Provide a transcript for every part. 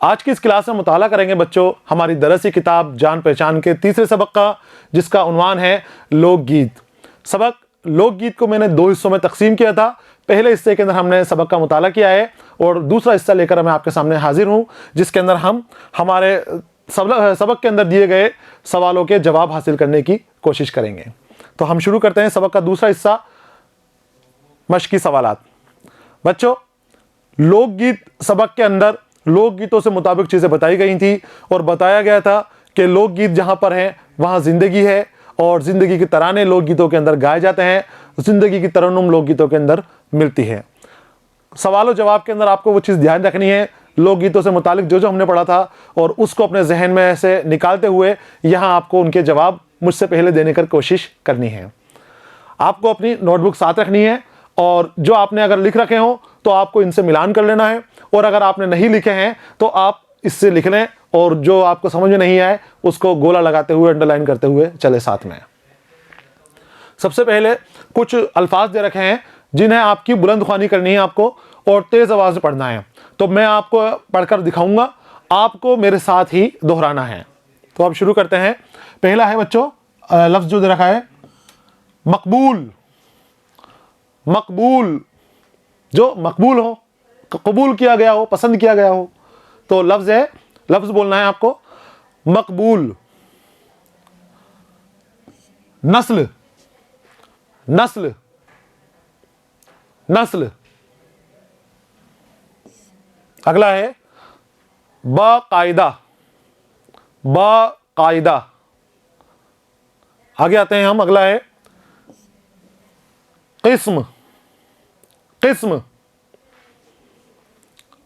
आज की इस क्लास में मुताला करेंगे बच्चों हमारी दरसी किताब जान पहचान के तीसरे सबक का, जिसका उन्वान है लोकगीत। सबक लोकगीत को मैंने दो हिस्सों में तकसीम किया था। पहले हिस्से के अंदर हमने सबक का मुताला किया है और दूसरा हिस्सा लेकर मैं आपके सामने हाजिर हूँ, जिसके अंदर हम हमारे सबक के अंदर दिए गए सवालों के जवाब हासिल करने की कोशिश करेंगे। तो हम शुरू करते हैं सबक का दूसरा हिस्सा, मश्की सवालात। बच्चों, लोकगीत सबक के अंदर लोकगीतों से मुताबिक चीज़ें बताई गई थी और बताया गया था कि लोकगीत जहाँ पर हैं वहाँ ज़िंदगी है और ज़िंदगी के तराने लोकगीतों के अंदर गाए जाते हैं, ज़िंदगी की तरन्नुम लोकगीतों के अंदर मिलती है। सवाल जवाब के अंदर आपको वो चीज़ ध्यान रखनी है, लोकगीतों से मुतालिक जो जो हमने पढ़ा था और उसको अपने जहन में से निकालते हुए यहाँ आपको उनके जवाब मुझसे पहले देने की कोशिश करनी है। आपको अपनी नोटबुक साथ रखनी है और जो आपने अगर लिख रखे हो तो आपको इनसे मिलान कर लेना है, और अगर आपने नहीं लिखे हैं तो आप इससे लिख लें और जो आपको समझ में नहीं आए उसको गोला लगाते हुए अंडरलाइन करते हुए चले साथ में। सबसे पहले कुछ अल्फाज दे रखे हैं जिन्हें आपकी बुलंद ख्वानी करनी है आपको और तेज आवाज में पढ़ना है। तो मैं आपको पढ़कर दिखाऊंगा, आपको मेरे साथ ही दोहराना है। तो अब शुरू करते हैं। पहला है बच्चों लफ्ज जो दे रखा है मकबूल। मकबूल जो मकबूल हो, कबूल किया गया हो, पसंद किया गया हो, तो लफ्ज है, लफ्ज बोलना है आपको मकबूल। नस्ल, नस्ल, नस्ल। अगला है बाकायदा। बाकायदा। आगे आते हैं हम, अगला है किस्म। किस्म।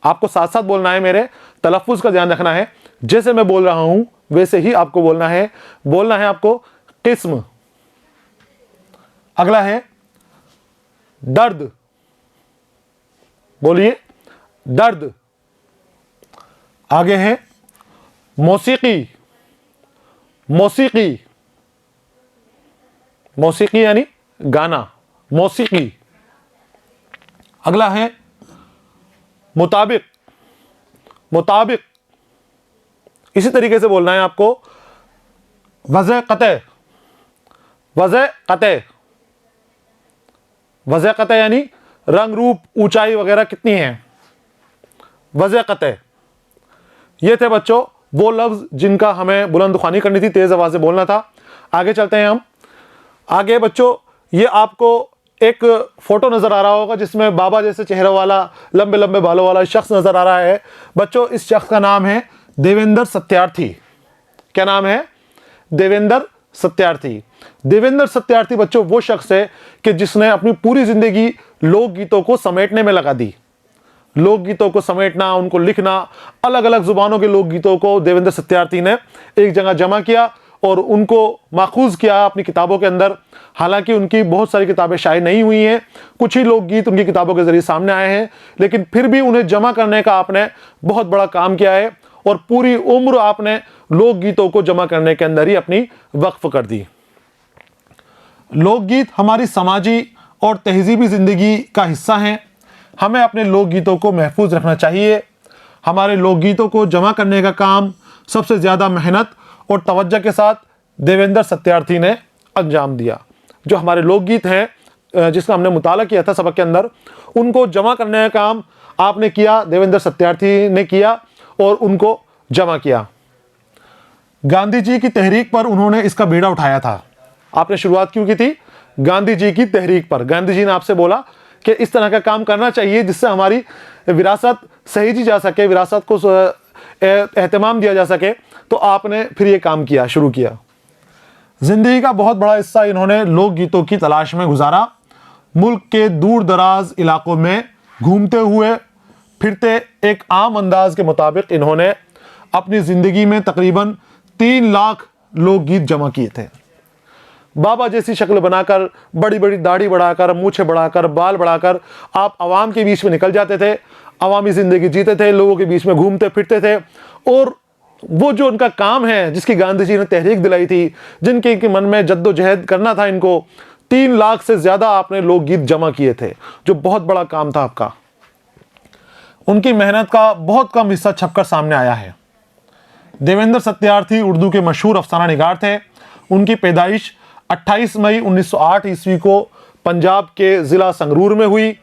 आपको साथ साथ बोलना है, मेरे तलफ्फुज का ध्यान रखना है, जैसे मैं बोल रहा हूं वैसे ही आपको बोलना है। बोलना है आपको किस्म। अगला है दर्द। बोलिए दर्द। आगे है मौसीकी। मौसीकी। मौसीकी यानी गाना, मौसीकी। अगला है मुताबिक। मुताबिक। इसी तरीके से बोलना है आपको वज़े क़तअ। वज़े क़तअ। वज़े क़तअ यानी रंग रूप ऊंचाई वगैरह कितनी है, वज़े क़तअ। ये थे बच्चों वो लफ्ज जिनका हमें बुलंद ख्वानी करनी थी, तेज आवाज से बोलना था। आगे चलते हैं हम। आगे बच्चों ये आपको एक फोटो नजर आ रहा होगा जिसमें बाबा जैसे चेहरे वाला लंबे लंबे बालों वाला शख्स नजर आ रहा है। बच्चों इस शख्स का नाम है देवेंद्र सत्यार्थी। क्या नाम है? देवेंद्र सत्यार्थी। देवेंद्र सत्यार्थी बच्चों वो शख्स है कि जिसने अपनी पूरी जिंदगी लोकगीतों को समेटने में लगा दी। लोकगीतों को समेटना, उनको लिखना, अलग अलग जुबानों के लोकगीतों को देवेंद्र सत्यार्थी ने एक जगह जमा किया और उनको माखूज किया अपनी किताबों के अंदर। हालांकि उनकी बहुत सारी किताबें शायद नहीं हुई हैं, कुछ ही लोकगीत उनकी किताबों के जरिए सामने आए हैं, लेकिन फिर भी उन्हें जमा करने का आपने बहुत बड़ा काम किया है और पूरी उम्र आपने लोकगीतों को जमा करने के अंदर ही अपनी वक्फ कर दी। लोकगीत हमारी समाजी और तहजीबी ज़िंदगी का हिस्सा हैं। हमें अपने लोकगीतों को महफूज रखना चाहिए। हमारे लोकगीतों को जमा करने का काम सबसे ज़्यादा मेहनत और तवज्जो के साथ देवेंद्र सत्यार्थी ने अंजाम दिया। जो हमारे लोकगीत हैं जिसका हमने मुताला किया था सबक के अंदर, उनको जमा करने का काम आपने किया, देवेंद्र सत्यार्थी ने किया और उनको जमा किया। गांधी जी की तहरीक पर उन्होंने इसका बीड़ा उठाया था। आपने शुरुआत क्यों की थी? गांधी जी की तहरीक पर। गांधी जी ने आपसे बोला कि इस तरह का काम करना चाहिए जिससे हमारी विरासत सहेजी जा सके, विरासत को एहतमाम दिया जा सके, तो आपने फिर ये काम किया, शुरू किया। जिंदगी का बहुत बड़ा हिस्सा इन्होंने लोकगीतों की तलाश में गुजारा। मुल्क के दूर दराज इलाकों में घूमते हुए फिरते एक आम अंदाज के मुताबिक इन्होंने अपनी ज़िंदगी में तकरीबन 3 लाख लोकगीत जमा किए थे। बाबा जैसी शक्ल बनाकर, बड़ी बड़ी दाढ़ी बढ़ाकर, मूछें बढ़ाकर, बाल बढ़ाकर आप आवाम के बीच में निकल जाते थे, अवामी ज़िंदगी जीते थे, लोगों के बीच में घूमते फिरते थे। और वो जो उनका काम है जिसकी गांधी जी ने तहरीक दिलाई थी, जिनके मन में जद्दोजहद करना था इनको, 3 लाख से ज़्यादा आपने लोकगीत जमा किए थे, जो बहुत बड़ा काम था आपका। उनकी मेहनत का बहुत कम हिस्सा छपकर सामने आया है। देवेंद्र सत्यार्थी उर्दू के मशहूर अफसाना निगार थे। उनकी पैदाइश 28 मई 1908 ईस्वी को पंजाब के ज़िला संगरूर में हुई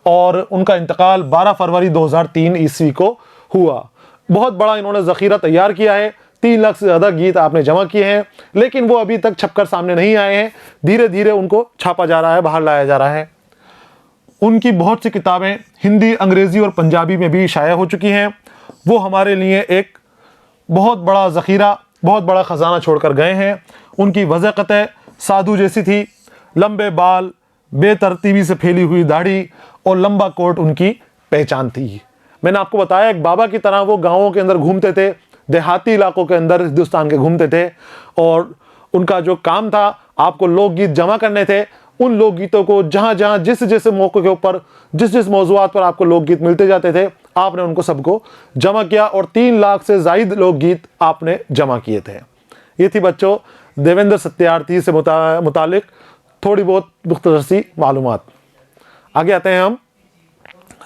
और उनका इंतकाल 12 फरवरी 2003 ईस्वी को हुआ। बहुत बड़ा इन्होंने ज़ख़ीरा तैयार किया है, 3 लाख से ज़्यादा गीत आपने जमा किए हैं, लेकिन वो अभी तक छपकर सामने नहीं आए हैं। धीरे धीरे उनको छापा जा रहा है, बाहर लाया जा रहा है। उनकी बहुत सी किताबें हिंदी, अंग्रेज़ी और पंजाबी में भी शाया हो चुकी हैं। वो हमारे लिए एक बहुत बड़ा ज़ख़ीरा, बहुत बड़ा ख़जाना छोड़कर गए हैं। उनकी वज़क़त साधु जैसी थी, लंबे बाल, बेतरतीबी से फैली हुई दाढ़ी और लंबा कोट उनकी पहचान थी। मैंने आपको बताया एक बाबा की तरह वो गाँवों के अंदर घूमते थे, देहाती इलाकों के अंदर हिंदुस्तान के घूमते थे और उनका जो काम था आपको लोकगीत जमा करने थे। उन लोकगीतों को जहाँ जहाँ जिस मौके के ऊपर जिस मौज़ूआत पर आपको लोकगीत मिलते जाते थे, आपने उनको सबको जमा किया और 3 लाख से ज़ायद लोकगीत आपने जमा किए थे। ये थी बच्चों देवेंद्र सत्यार्थी से मुतालिक थोड़ी बहुत मुख्तसर सी मालूमात। आगे आते हैं हम,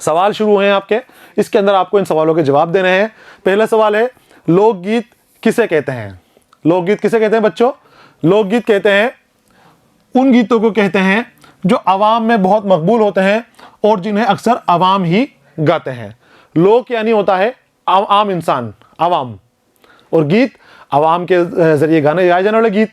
सवाल शुरू हैं आपके, इसके अंदर आपको इन सवालों के जवाब देने हैं। पहला सवाल है, लोकगीत किसे कहते हैं? लोकगीत किसे कहते हैं बच्चों? लोकगीत कहते हैं उन गीतों को कहते हैं जो आवाम में बहुत मकबूल होते हैं और जिन्हें अक्सर आवाम ही गाते हैं। लोक यानी होता है आम इंसान, आवाम, और गीत आवाम के ज़रिए गाने गाए जाने वाले गीत।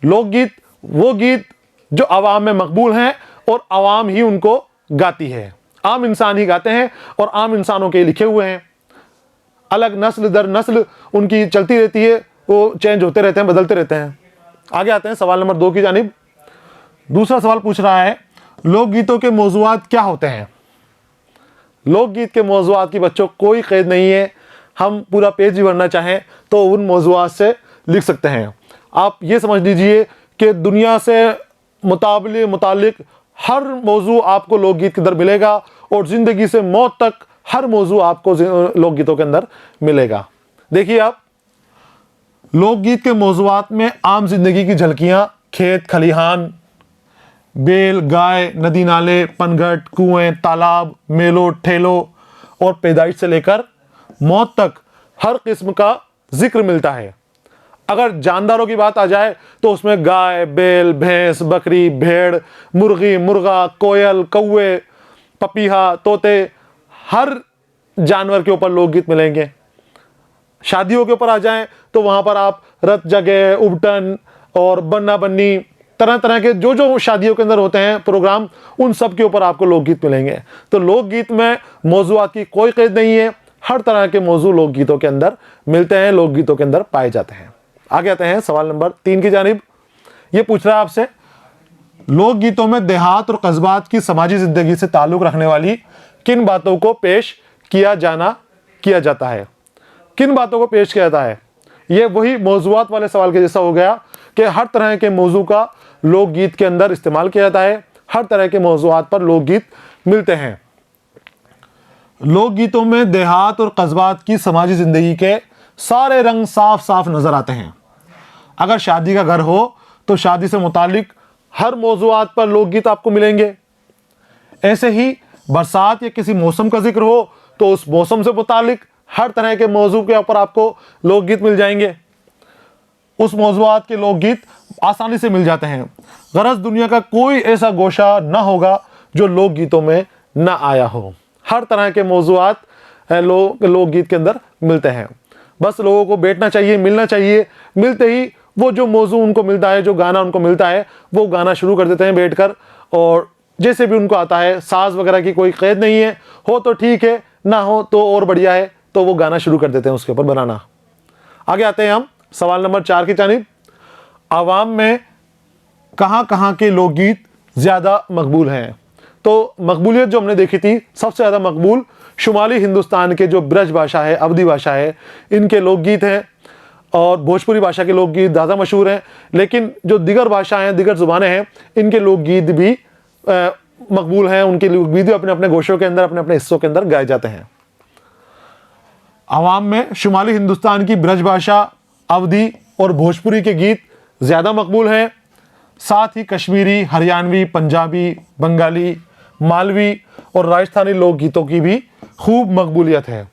लोकगीत वो गीत जो आवाम में मकबूल हैं और आवाम ही उनको गाती है, आम इंसान ही गाते हैं और आम इंसानों के लिखे हुए हैं। अलग नस्ल दर नस्ल उनकी चलती रहती है, वो चेंज होते रहते हैं, बदलते रहते हैं। आगे आते हैं सवाल नंबर 2 की जानिब। दूसरा सवाल पूछ रहा है, लोकगीतों के मौज़ूआत क्या होते हैं? लोकगीत के मौज़ूआत की बच्चों कोई क़ैद नहीं है। हम पूरा पेज भी भरना चाहें तो उन मौज़ूआत से लिख सकते हैं। आप ये समझ लीजिए कि दुनिया से मुतालिक हर मौजू आपको लोकगीत के अंदर मिलेगा और ज़िंदगी से मौत तक हर मौजू आपको लोकगीतों के अंदर मिलेगा। देखिए आप, लोकगीत के मौज़ूआत में आम जिंदगी की झलकियाँ, खेत खलिहान, बैल गाय, नदी नाले, पनघट, कुएं, तालाब, मेलों ठेलों और पैदाइश से लेकर मौत तक हर किस्म का जिक्र मिलता है। अगर जानदारों की बात आ जाए तो उसमें गाय, बैल, भैंस, बकरी, भेड़, मुर्गी, मुर्गा, कोयल, कौवे, पपीहा, तोते, हर जानवर के ऊपर लोकगीत मिलेंगे। शादियों के ऊपर आ जाएं तो वहाँ पर आप रत जगह, उबटन और बन्ना बन्नी, तरह तरह के जो शादियों के अंदर होते हैं प्रोग्राम, उन सब के ऊपर आपको लोकगीत मिलेंगे। तो लोकगीत में मौज़ूआत की कोई क़ैद नहीं है, हर तरह के मौजू लोकगीतों के अंदर मिलते हैं, लोकगीतों के अंदर पाए जाते हैं। आगे आते हैं सवाल नंबर 3 की जानिब। ये पूछ रहा है आपसे, लोकगीतों में देहात और कस्बात की समाजी जिंदगी से ताल्लुक़ रखने वाली किन बातों को पेश किया जाता है? किन बातों को पेश किया जाता है? ये वही मौज़ूआत वाले सवाल के जैसा हो गया कि हर तरह के मौजू का लोकगीत के अंदर इस्तेमाल किया जाता है, हर तरह के मौज़ूआत पर लोकगीत मिलते हैं। लोकगीतों में देहात और कस्बात की समाजी जिंदगी के सारे रंग साफ साफ नजर आते हैं। अगर शादी का घर हो तो शादी से मुतालिक हर मौज़ूआत पर लोकगीत आपको मिलेंगे। ऐसे ही बरसात या किसी मौसम का जिक्र हो तो उस मौसम से मुतालिक हर तरह के मौजू के ऊपर आपको लोकगीत मिल जाएंगे। उस मौज़ूआत के लोकगीत आसानी से मिल जाते हैं। गरज दुनिया का कोई ऐसा गोशा ना होगा जो लोकगीतों में ना आया हो। हर तरह के मौज़ूआत लोकगीत के अंदर मिलते हैं। बस लोगों को बैठना चाहिए, मिलना चाहिए। मिलते ही वो जो मौजू उनको मिलता है, जो गाना उनको मिलता है, वो गाना शुरू कर देते हैं बैठकर, और जैसे भी उनको आता है। साज वगैरह की कोई क़ैद नहीं है, हो तो ठीक है, ना हो तो और बढ़िया है, तो वो गाना शुरू कर देते हैं उसके ऊपर बनाना। आगे आते हैं हम सवाल नंबर 4 की जानिब। आवाम में कहाँ कहाँ के लोकगीत ज़्यादा मकबूल हैं? तो मकबूलियत जो हमने देखी थी, सबसे ज़्यादा मकबूल शुमाली हिंदुस्तान के जो ब्रज भाषा है, अवधी भाषा है, इनके लोकगीत हैं, और भोजपुरी भाषा के लोकगीत ज़्यादा मशहूर हैं। लेकिन जो दिगर भाषाएं, दिगर ज़ुबानें हैं, इनके लोकगीत भी मकबूल हैं। उनके लोकगीत भी अपने अपने गोशों के अंदर, अपने अपने हिस्सों के अंदर गाए जाते हैं। आवाम में शुमाली हिंदुस्तान की ब्रज भाषा, अवधी और भोजपुरी के गीत ज़्यादा मकबूल हैं। साथ ही कश्मीरी, हरियाणवी, पंजाबी, बंगाली, मालवी और राजस्थानी लोकगीतों की भी खूब मकबूलियत है।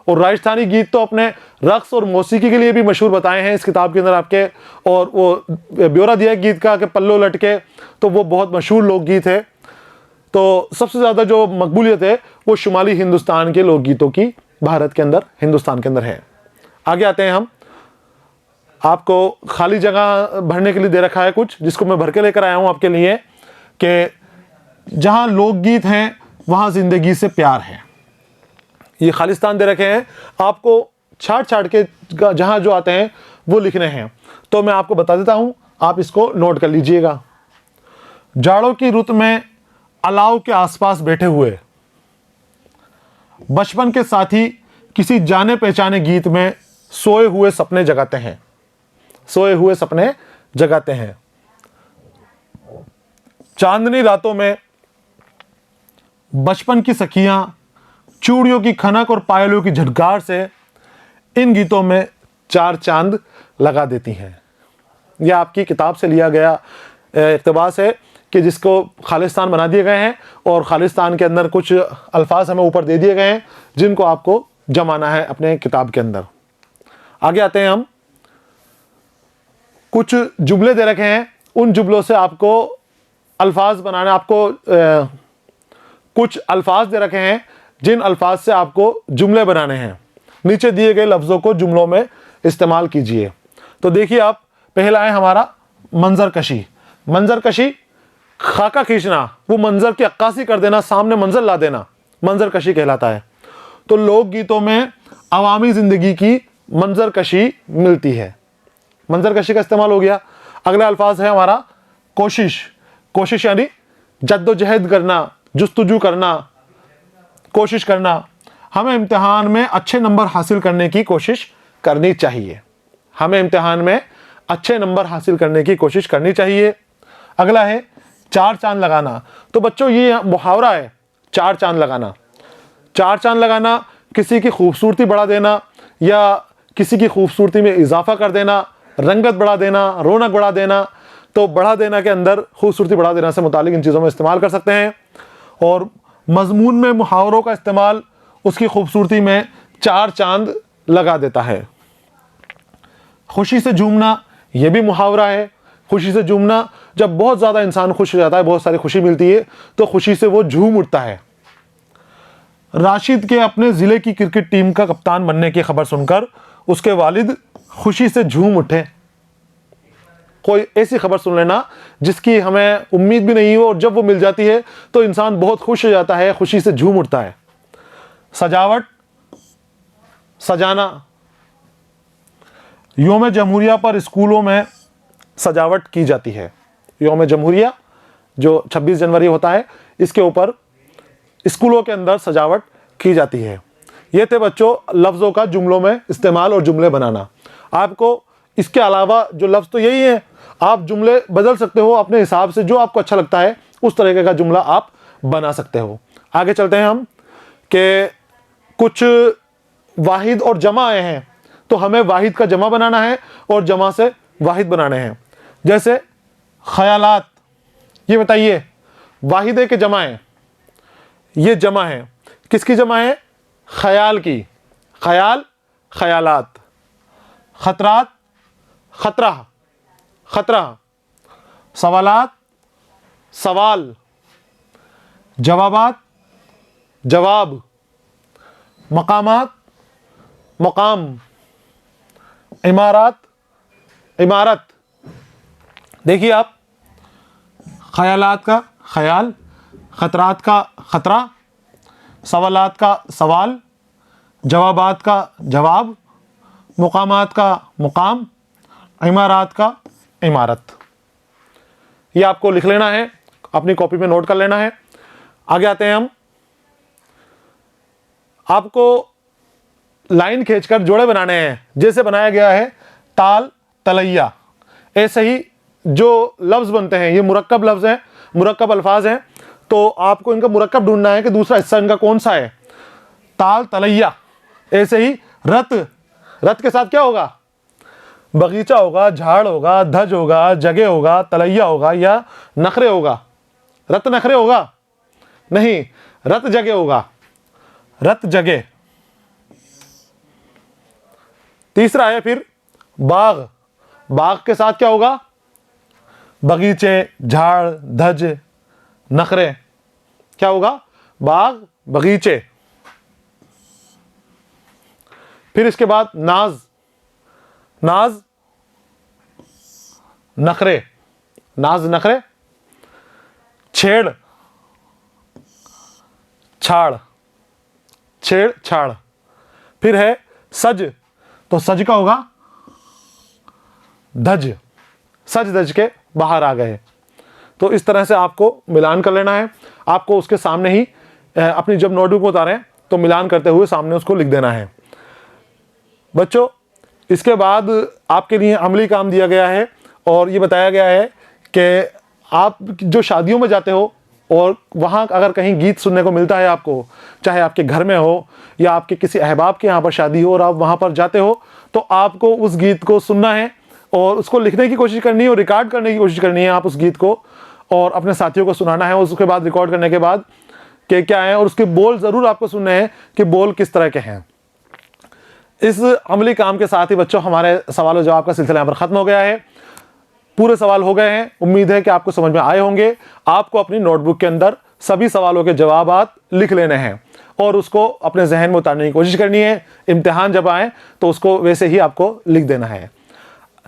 और राजस्थानी गीत तो अपने रक्स और मौसीकी के लिए भी मशहूर बताए हैं इस किताब के अंदर आपके, और वो ब्यौरा दिया है गीत का कि पल्लो लटके, तो वो बहुत मशहूर लोकगीत है। तो सबसे ज़्यादा जो मकबूलियत है वो शुमाली हिंदुस्तान के लोकगीतों की भारत के अंदर, हिंदुस्तान के अंदर है। आगे आते हैं हम। आपको खाली जगह भरने के लिए दे रखा है कुछ, जिसको मैं भर के लेकर आया हूँ आपके लिए, कि जहाँ लोकगीत हैं वहाँ ज़िंदगी से प्यार है। ये खालिस्तान दे रखे हैं, आपको छाट छाट के जहाँ जो आते हैं वो लिखने हैं। तो मैं आपको बता देता हूँ, आप इसको नोट कर लीजिएगा। जाड़ों की रुत में अलाव के आसपास बैठे हुए बचपन के साथी किसी जाने पहचाने गीत में सोए हुए सपने जगाते हैं, सोए हुए सपने जगाते हैं। चांदनी रातों में बचपन की सखियां चूड़ियों की खनक और पायलों की झटकार से इन गीतों में चार चांद लगा देती हैं। यह आपकी किताब से लिया गया इक़्तिबास है कि जिसको खालिस्तान बना दिए गए हैं, और खालिस्तान के अंदर कुछ अल्फाज हमें ऊपर दे दिए गए हैं जिनको आपको जमाना है अपने किताब के अंदर। आगे आते हैं हम। कुछ जुमले दे रखे हैं, उन जुमलों से आपको अल्फाज बनाने, आपको कुछ अल्फाज दे रखे हैं जिन अल्फाज से आपको जुमले बनाने हैं। नीचे दिए गए लफ्ज़ों को जुमलों में इस्तेमाल कीजिए। तो देखिए आप, पहला है हमारा मंजर कशी। मंजर कशी, खाका खींचना, वो मंजर की अक्कासी कर देना, सामने मंजर ला देना, मंजर कशी कहलाता है। तो लोकगीतों में अवामी ज़िंदगी की मंजर कशी मिलती है। मंजर कशी का इस्तेमाल हो गया। अगला अल्फाज है हमारा कोशिश। कोशिश यानी जद्दोजहद करना, जुस्तजू करना, कोशिश करना। हमें इम्तिहान में अच्छे नंबर हासिल करने की कोशिश करनी चाहिए। हमें इम्तिहान में अच्छे नंबर हासिल करने की कोशिश करनी चाहिए। अगला है चार चांद लगाना। तो बच्चों ये मुहावरा है, चार चांद लगाना। चार चांद लगाना किसी की खूबसूरती बढ़ा देना, या किसी की खूबसूरती में इजाफा कर देना, रंगत बढ़ा देना, रौनक बढ़ा देना। तो बढ़ा देना के अंदर खूबसूरती बढ़ा देना से मुतालिक इन चीज़ों में इस्तेमाल कर सकते हैं। और मजमून में मुहावरों का इस्तेमाल उसकी खूबसूरती में चार चांद लगा देता है। खुशी से झूमना, यह भी मुहावरा है। खुशी से झूमना, जब बहुत ज़्यादा इंसान खुश हो जाता है, बहुत सारी खुशी मिलती है, तो खुशी से वो झूम उठता है। राशिद के अपने ज़िले की क्रिकेट टीम का कप्तान बनने की खबर सुनकर उसके वालिद खुशी से झूम उठे। कोई ऐसी खबर सुन लेना जिसकी हमें उम्मीद भी नहीं हो, और जब वो मिल जाती है तो इंसान बहुत खुश हो जाता है, खुशी से झूम उठता है। सजावट, सजाना। यौम जमहूरिया पर स्कूलों में सजावट की जाती है। यौम जमहूरिया जो 26 जनवरी होता है, इसके ऊपर स्कूलों के अंदर सजावट की जाती है। ये थे बच्चों लफ्ज़ों का जुमलों में इस्तेमाल और जुमले बनाना। आपको इसके अलावा जो लफ्ज़ तो यही है, आप जुमले बदल सकते हो अपने हिसाब से, जो आपको अच्छा लगता है उस तरीके का जुमला आप बना सकते हो। आगे चलते हैं हम कि कुछ वाहिद और जमा आए हैं, तो हमें वाहिद का जमा बनाना है और जमा से वाहिद बनाने हैं। जैसे ख्यालात, ये बताइए वाहिद है कि जमा है? ये जमा है। किसकी जमा है? ख्याल की। ख्याल, ख्यालात। खतरात, खतरा, खतरा। सवालात, सवाल। जवाबात, जवाब। मकामात, मकाम। इमारात, इमारत। देखिए आप, ख्यालात का ख्याल, खतरात का खतरा, सवालात का सवाल, जवाबात का जवाब, मुकामात का मुकाम, इमारात का इमारत। ये आपको लिख लेना है, अपनी कॉपी में नोट कर लेना है। आगे आते हैं हम। आपको लाइन खींचकर जोड़े बनाने हैं, जैसे बनाया गया है ताल, तलैया। ऐसे ही जो लफ्ज़ बनते हैं, ये मुरक्कब लफ्ज़ हैं, मुरक्कब अल्फाज हैं, तो आपको इनका मुरक्कब ढूंढना है कि दूसरा हिस्सा इनका कौन सा है। ताल, तलैया। ऐसे ही रत, रत के साथ क्या होगा? बगीचा होगा, झाड़ होगा, धज होगा, जगह होगा, तलैया होगा, या नखरे होगा? रत नखरे होगा? नहीं, रत जगह होगा। रत जगह। तीसरा है फिर बाग। बाग के साथ क्या होगा? बगीचे, झाड़, धज, नखरे। क्या होगा? बाग, बगीचे। फिर इसके बाद नाज, नाज, नखरे, नाज, नखरे। छेड़, छाड़, छेड़, छाड़। फिर है सज, तो सज का होगा धज, सज धज के बाहर आ गए। तो इस तरह से आपको मिलान कर लेना है। आपको उसके सामने ही अपनी जब नोटबुक में उतारें तो मिलान करते हुए सामने उसको लिख देना है। बच्चों, इसके बाद आपके लिए अमली काम दिया गया है और ये बताया गया है कि आप जो शादियों में जाते हो और वहाँ अगर कहीं गीत सुनने को मिलता है आपको, चाहे आपके घर में हो या आपके किसी अहबाब के यहाँ पर शादी हो और आप वहाँ पर जाते हो, तो आपको उस गीत को सुनना है और उसको लिखने की कोशिश करनी है और रिकॉर्ड करने की कोशिश करनी है आप उस गीत को, और अपने साथियों को सुनाना है। उसके बाद रिकॉर्ड करने के बाद कि क्या है, और उसके बोल ज़रूर आपको सुनने हैं कि बोल किस तरह के हैं। इस अमली काम के साथ ही बच्चों हमारे सवाल और जवाब का सिलसिला यहाँ पर ख़त्म हो गया है। पूरे सवाल हो गए हैं। उम्मीद है कि आपको समझ में आए होंगे। आपको अपनी नोटबुक के अंदर सभी सवालों के जवाबात लिख लेने हैं और उसको अपने जहन में उतारने की कोशिश करनी है। इम्तिहान जब आए तो उसको वैसे ही आपको लिख देना है।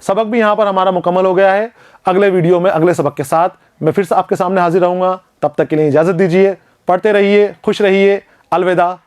सबक भी यहाँ पर हमारा मुकम्मल हो गया है। अगले वीडियो में अगले सबक के साथ मैं फिर से आपके सामने हाजिर रहूँगा। तब तक के लिए इजाज़त दीजिए। पढ़ते रहिए, खुश रहिए। अलविदा।